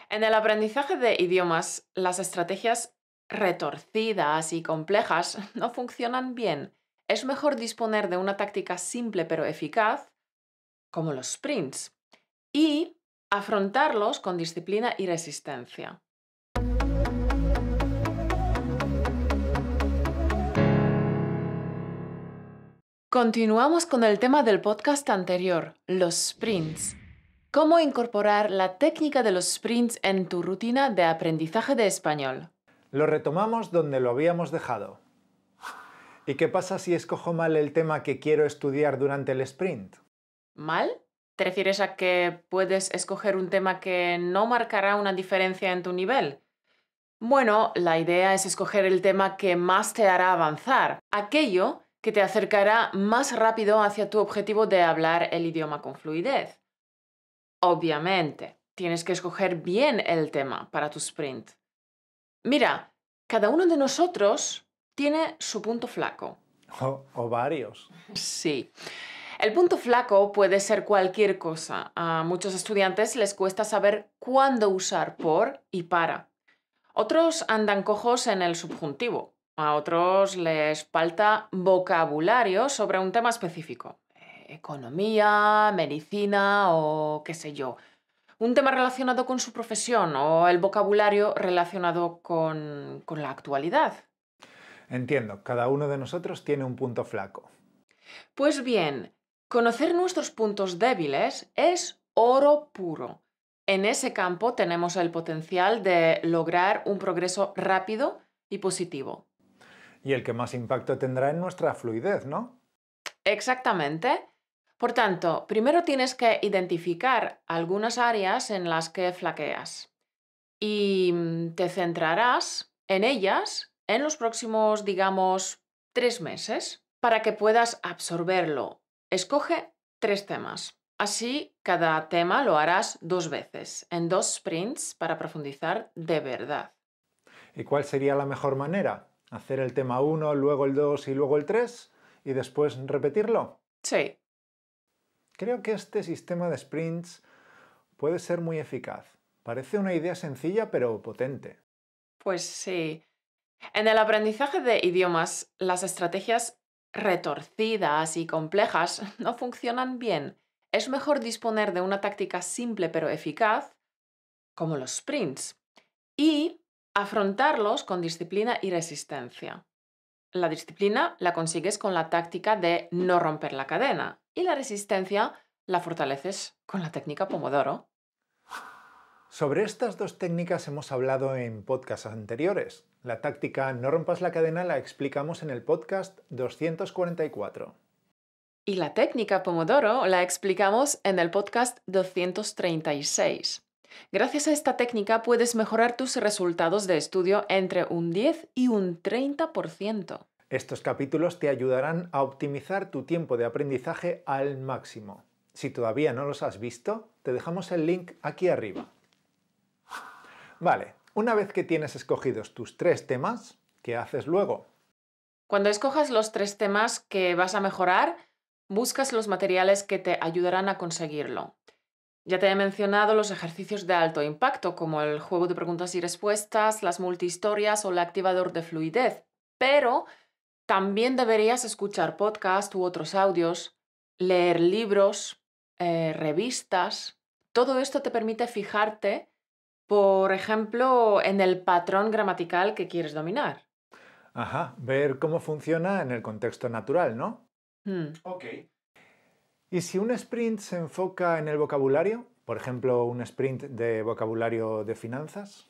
En el aprendizaje de idiomas, las estrategias retorcidas y complejas no funcionan bien. Es mejor disponer de una táctica simple pero eficaz, como los sprints, y afrontarlos con disciplina y resistencia. Continuamos con el tema del podcast anterior, los sprints. ¿Cómo incorporar la técnica de los sprints en tu rutina de aprendizaje de español? Lo retomamos donde lo habíamos dejado. ¿Y qué pasa si escojo mal el tema que quiero estudiar durante el sprint? ¿Mal? ¿Te refieres a que puedes escoger un tema que no marcará una diferencia en tu nivel? Bueno, la idea es escoger el tema que más te hará avanzar, aquello que te acercará más rápido hacia tu objetivo de hablar el idioma con fluidez. Obviamente, tienes que escoger bien el tema para tu sprint. Mira, cada uno de nosotros tiene su punto flaco. O varios. Sí. El punto flaco puede ser cualquier cosa. A muchos estudiantes les cuesta saber cuándo usar por y para. Otros andan cojos en el subjuntivo. A otros les falta vocabulario sobre un tema específico. Economía, medicina o qué sé yo. Un tema relacionado con su profesión o el vocabulario relacionado con la actualidad. Entiendo, cada uno de nosotros tiene un punto flaco. Pues bien, conocer nuestros puntos débiles es oro puro. En ese campo tenemos el potencial de lograr un progreso rápido y positivo. Y el que más impacto tendrá en nuestra fluidez, ¿no? Exactamente. Por tanto, primero tienes que identificar algunas áreas en las que flaqueas y te centrarás en ellas en los próximos, digamos, 3 meses para que puedas absorberlo. Escoge 3 temas. Así, cada tema lo harás 2 veces, en 2 sprints para profundizar de verdad. ¿Y cuál sería la mejor manera? ¿Hacer el tema 1, luego el 2 y luego el 3 y después repetirlo? Sí, Creo que este sistema de sprints puede ser muy eficaz. Parece una idea sencilla pero potente. pues sí. En el aprendizaje de idiomas, las estrategias retorcidas y complejas no funcionan bien. Es mejor disponer de una táctica simple pero eficaz, como los sprints, y afrontarlos con disciplina y resistencia. La disciplina la consigues con la táctica de no romper la cadena y la resistencia la fortaleces con la técnica Pomodoro. Sobre estas dos técnicas hemos hablado en podcasts anteriores. La táctica no rompas la cadena la explicamos en el podcast 244. Y la técnica Pomodoro la explicamos en el podcast 236. Gracias a esta técnica puedes mejorar tus resultados de estudio entre un 10 y un 30%. Estos capítulos te ayudarán a optimizar tu tiempo de aprendizaje al máximo. Si todavía no los has visto, te dejamos el link aquí arriba. Vale, una vez que tienes escogidos tus 3 temas, ¿qué haces luego? Cuando escojas los 3 temas que vas a mejorar, buscas los materiales que te ayudarán a conseguirlo. Ya te he mencionado los ejercicios de alto impacto, como el juego de preguntas y respuestas, las multihistorias o el activador de fluidez, pero también deberías escuchar podcasts u otros audios, leer libros, revistas. Todo esto te permite fijarte, por ejemplo, en el patrón gramatical que quieres dominar. Ajá, ver cómo funciona en el contexto natural, ¿no? Hmm. Ok. ¿Y si un sprint se enfoca en el vocabulario? Por ejemplo, un sprint de vocabulario de finanzas.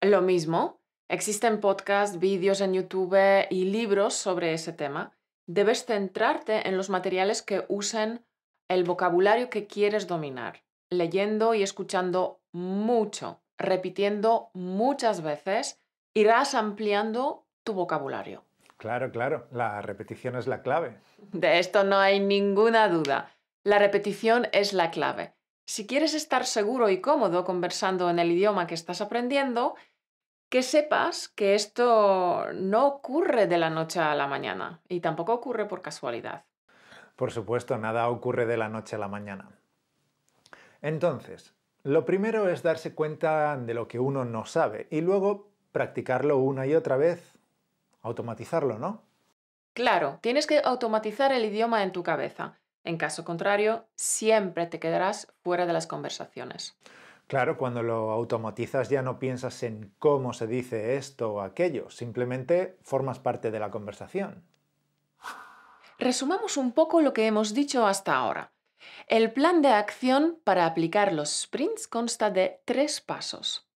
Lo mismo, existen podcasts, vídeos en YouTube y libros sobre ese tema. Debes centrarte en los materiales que usen el vocabulario que quieres dominar, leyendo y escuchando mucho, repitiendo muchas veces, irás ampliando tu vocabulario. Claro, claro, la repetición es la clave. De esto no hay ninguna duda. La repetición es la clave. Si quieres estar seguro y cómodo conversando en el idioma que estás aprendiendo, que sepas que esto no ocurre de la noche a la mañana y tampoco ocurre por casualidad. Por supuesto, nada ocurre de la noche a la mañana. Entonces, Lo primero es darse cuenta de lo que uno no sabe y luego practicarlo una y otra vez, automatizarlo, ¿no? Claro, tienes que automatizar el idioma en tu cabeza. En caso contrario, siempre te quedarás fuera de las conversaciones. Claro, cuando lo automatizas ya no piensas en cómo se dice esto o aquello, simplemente formas parte de la conversación. Resumamos un poco lo que hemos dicho hasta ahora. El plan de acción para aplicar los sprints consta de 3 pasos.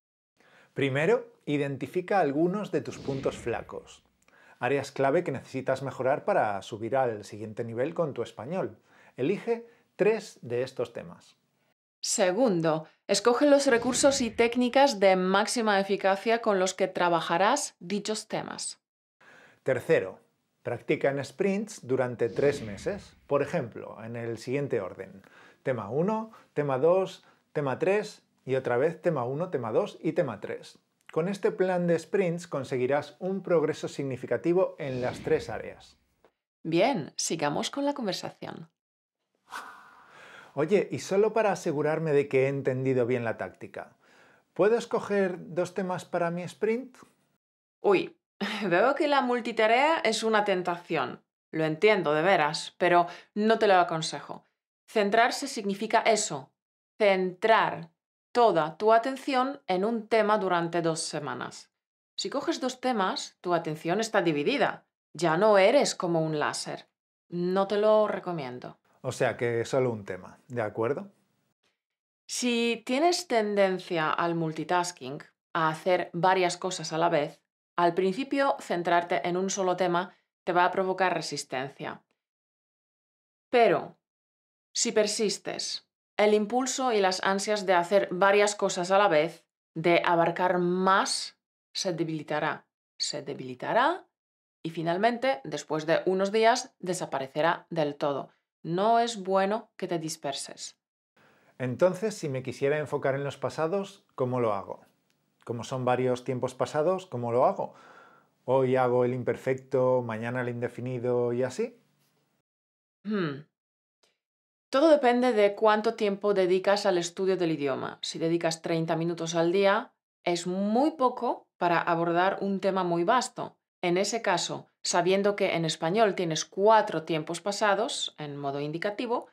Primero, identifica algunos de tus puntos flacos, áreas clave que necesitas mejorar para subir al siguiente nivel con tu español. Elige 3 de estos temas. Segundo, escoge los recursos y técnicas de máxima eficacia con los que trabajarás dichos temas. Tercero, practica en sprints durante 3 meses. Por ejemplo, en el siguiente orden. Tema 1, tema 2, tema 3 y otra vez tema 1, tema 2 y tema 3. Con este plan de sprints conseguirás un progreso significativo en las 3 áreas. Bien, sigamos con la conversación. Oye, y solo para asegurarme de que he entendido bien la táctica, ¿puedo escoger 2 temas para mi sprint? Uy, veo que la multitarea es una tentación. Lo entiendo, de veras, pero no te lo aconsejo. Centrarse significa eso, centrar toda tu atención en un tema durante 2 semanas. Si coges 2 temas, tu atención está dividida. Ya no eres como un láser. No te lo recomiendo. O sea que solo un tema, ¿de acuerdo? Si tienes tendencia al multitasking, a hacer varias cosas a la vez, al principio centrarte en un solo tema te va a provocar resistencia. Pero si persistes, el impulso y las ansias de hacer varias cosas a la vez, de abarcar más, se debilitará y finalmente, después de unos días, desaparecerá del todo. No es bueno que te disperses. Entonces, si me quisiera enfocar en los pasados, ¿cómo lo hago? Como son varios tiempos pasados, ¿cómo lo hago? Hoy hago el imperfecto, mañana el indefinido y así. Hmm. Todo depende de cuánto tiempo dedicas al estudio del idioma. Si dedicas 30 minutos al día, es muy poco para abordar un tema muy vasto. En ese caso, sabiendo que en español tienes 4 tiempos pasados, en modo indicativo,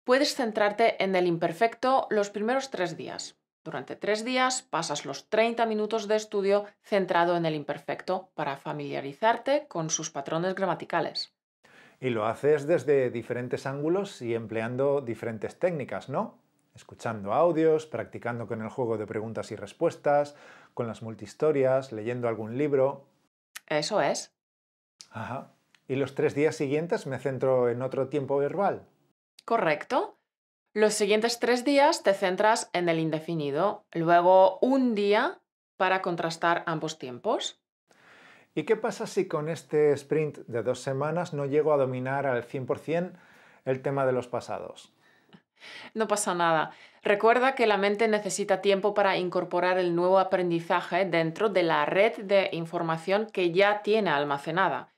puedes centrarte en el imperfecto los primeros 3 días. Durante 3 días pasas los 30 minutos de estudio centrado en el imperfecto para familiarizarte con sus patrones gramaticales. Y lo haces desde diferentes ángulos y empleando diferentes técnicas, ¿no? Escuchando audios, practicando con el juego de preguntas y respuestas, con las multihistorias, leyendo algún libro. Eso es. Ajá. Y los 3 días siguientes me centro en otro tiempo verbal. ¿Correcto? Los siguientes 3 días te centras en el indefinido, luego un día para contrastar ambos tiempos. ¿Y qué pasa si con este sprint de 2 semanas no llego a dominar al 100% el tema de los pasados? No pasa nada. Recuerda que la mente necesita tiempo para incorporar el nuevo aprendizaje dentro de la red de información que ya tiene almacenada.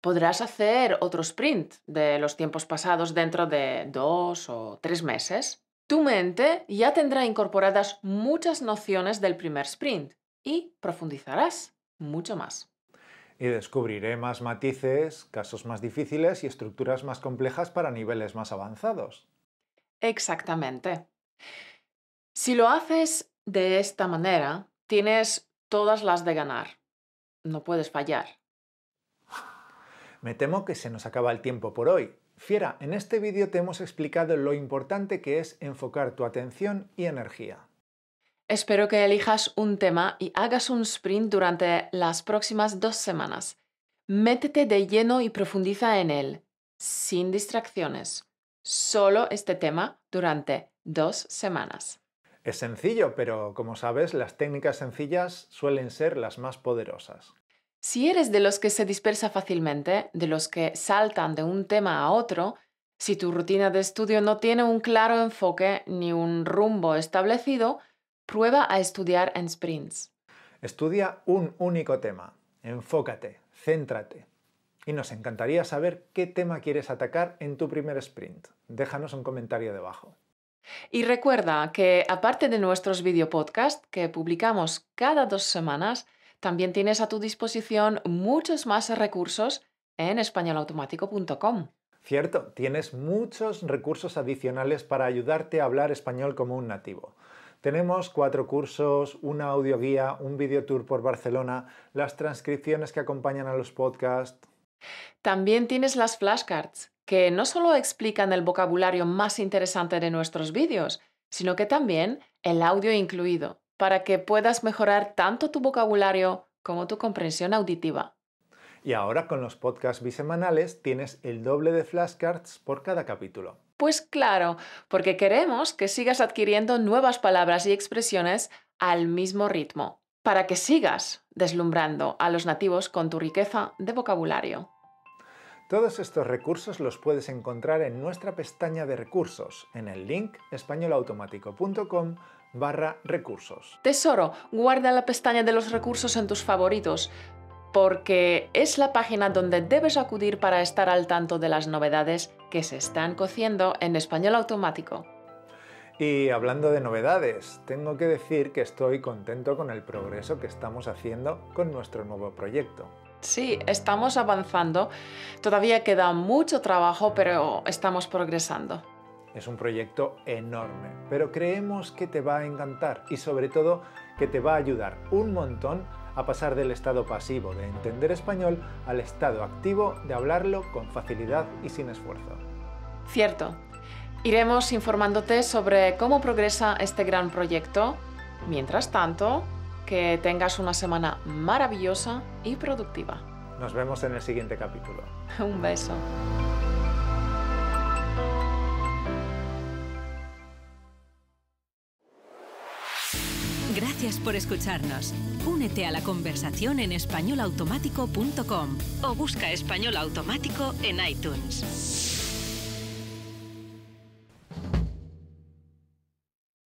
Podrás hacer otro sprint de los tiempos pasados dentro de 2 o 3 meses. Tu mente ya tendrá incorporadas muchas nociones del primer sprint y profundizarás mucho más. Y descubriré más matices, casos más difíciles y estructuras más complejas para niveles más avanzados. Exactamente. Si lo haces de esta manera, tienes todas las de ganar. No puedes fallar. Me temo que se nos acaba el tiempo por hoy. Fiera, en este vídeo te hemos explicado lo importante que es enfocar tu atención y energía. Espero que elijas un tema y hagas un sprint durante las próximas 2 semanas. Métete de lleno y profundiza en él, sin distracciones. Solo este tema durante 2 semanas. Es sencillo, pero como sabes, las técnicas sencillas suelen ser las más poderosas. Si eres de los que se dispersa fácilmente, de los que saltan de un tema a otro, si tu rutina de estudio no tiene un claro enfoque ni un rumbo establecido, prueba a estudiar en sprints. Estudia un único tema, enfócate, céntrate. Y nos encantaría saber qué tema quieres atacar en tu primer sprint. Déjanos un comentario debajo. Y recuerda que aparte de nuestros videopodcasts que publicamos cada 2 semanas, también tienes a tu disposición muchos más recursos en españolautomático.com. Cierto, tienes muchos recursos adicionales para ayudarte a hablar español como un nativo. Tenemos 4 cursos, una audioguía, un videotour por Barcelona, las transcripciones que acompañan a los podcasts. También tienes las flashcards, que no solo explican el vocabulario más interesante de nuestros vídeos, sino que también el audio incluido, para que puedas mejorar tanto tu vocabulario como tu comprensión auditiva. Y ahora con los podcasts bisemanales tienes el doble de flashcards por cada capítulo. Pues claro, porque queremos que sigas adquiriendo nuevas palabras y expresiones al mismo ritmo, para que sigas deslumbrando a los nativos con tu riqueza de vocabulario. Todos estos recursos los puedes encontrar en nuestra pestaña de recursos, en el link españolautomático.com/recursos. Tesoro, guarda la pestaña de los recursos en tus favoritos, porque es la página donde debes acudir para estar al tanto de las novedades que se están cociendo en español automático. Y hablando de novedades, tengo que decir que estoy contento con el progreso que estamos haciendo con nuestro nuevo proyecto. Sí, estamos avanzando. Todavía queda mucho trabajo, pero estamos progresando. Es un proyecto enorme, pero creemos que te va a encantar y sobre todo que te va a ayudar un montón a pasar del estado pasivo de entender español al estado activo de hablarlo con facilidad y sin esfuerzo. Cierto. Iremos informándote sobre cómo progresa este gran proyecto. Mientras tanto, que tengas una semana maravillosa y productiva. Nos vemos en el siguiente capítulo. Un beso. Gracias por escucharnos. Únete a la conversación en españolautomático.com o busca Español Automático en iTunes.